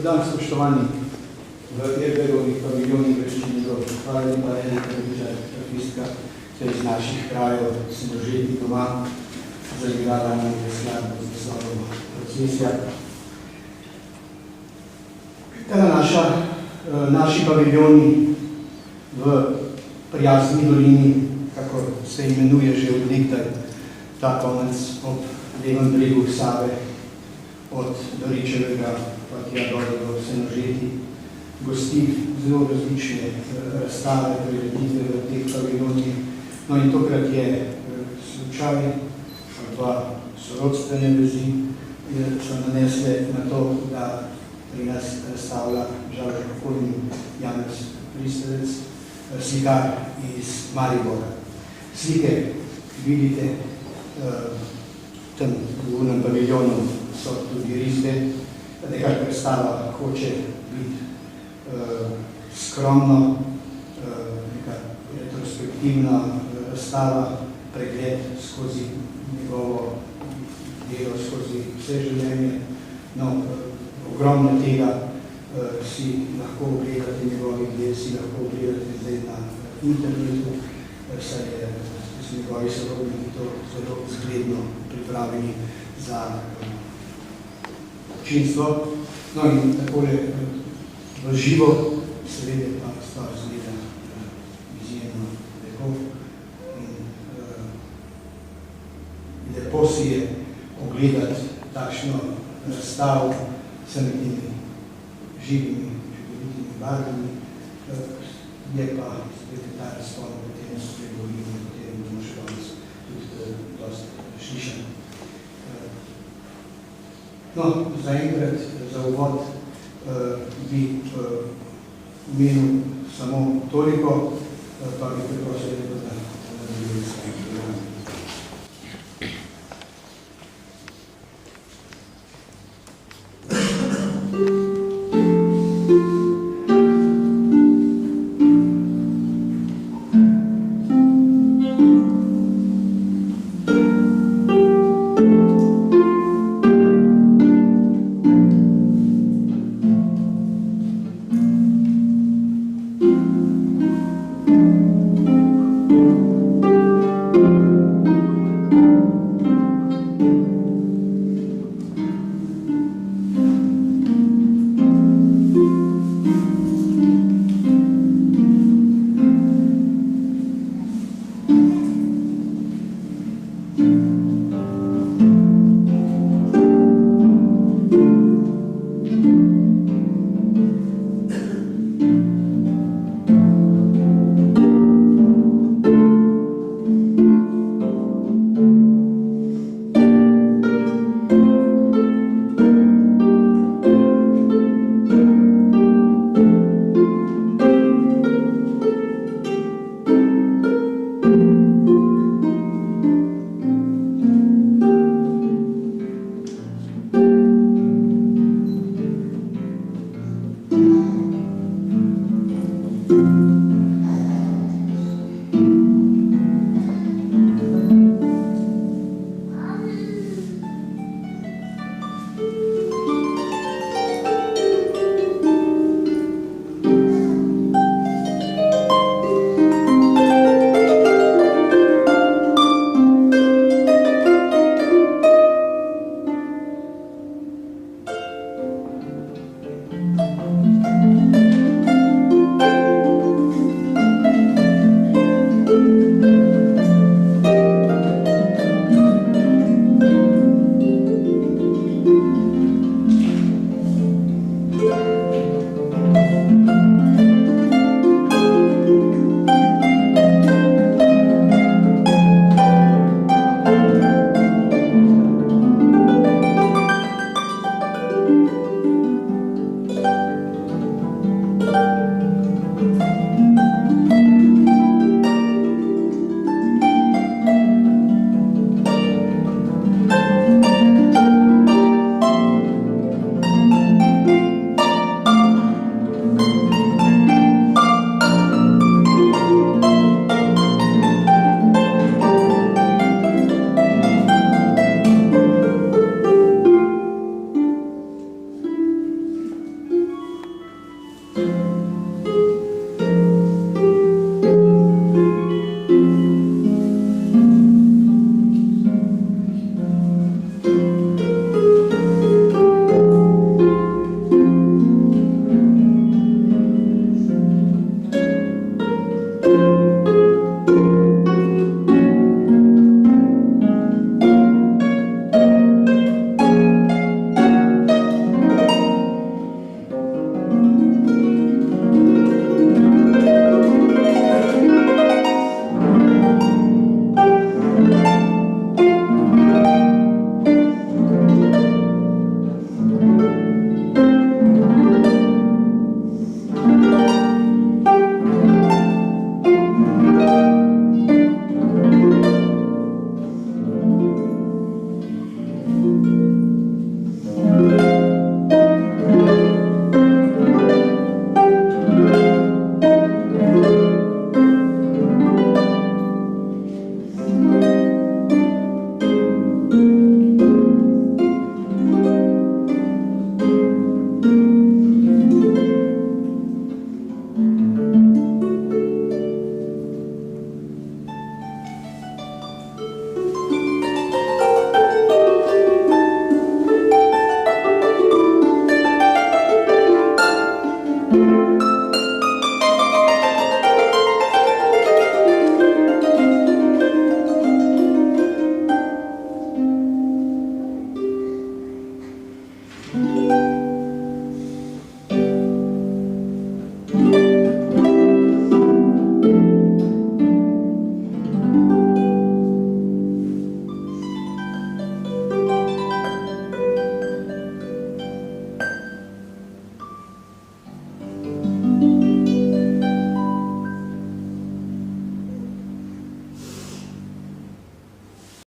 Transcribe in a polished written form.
Dan, spoštovani, v Erbegovih paviljonih veščini do hvala lepa Ena Krviča, trofistka, iz naših krajev, smo želi doma, zaigrala nam je skladno z naslovom Procesija. Naši paviljoni v Prijazni dolini, kako se imenuje že od nekdaj ta konec ob levem bregu Save, od Doričevega pa tja dole do Senožeti, gosti zelo različne razstave, prireditve v teh paviljonih. No in tokrat je slučaj, ali pa sorodstvene vezi, so nanesle na to, da pri nas razstavlja žal že pokojni Janez Pristavec, slikar iz Maribora. Slike, vidite, tam v unem paviljonu so tudi risbe, nekaj predstava hoče biti skromno, neka retrospektivna razstava, pregled skozi njegovo delo, skozi vse življenje. No, ogromno tega si lahko ogledate njegovih del, si lahko ogledate zdaj na internetu, saj je njegovi sorodniki to zelo zgledno pripravljeni za občinstvo. No in takole v živo, seveda pa stvar zgleda izjemno lepo in lepo si je ogledati takšno razstavo s temi živimi, čudovitimi barvami, je pa spet ta razpon, o katerem se pregovorimo, o katerem bomo še danes tudi dosti slišali. No, zaenkrat, za uvod bi omenil samo toliko, pa bi preprosil, da nadaljuje.